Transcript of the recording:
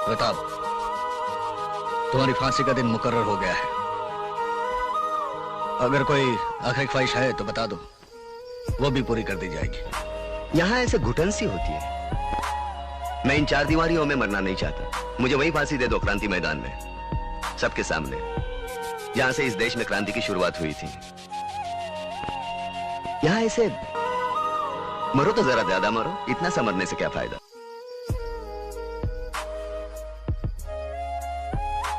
प्रताप, तुम्हारी फांसी का दिन मुकर्रर हो गया है। अगर कोई आखिरी ख्वाहिश है तो बता दो, वो भी पूरी कर दी जाएगी। यहाँ ऐसे घुटन सी होती है। मैं इन चार दीवारियों में मरना नहीं चाहता। मुझे वही फांसी दे दो, क्रांति मैदान में, सबके सामने, जहां से इस देश में क्रांति की शुरुआत हुई थी। यहाँ ऐसे मरो तो जरा ज्यादा मरो, इतना सा मरने से क्या फायदा।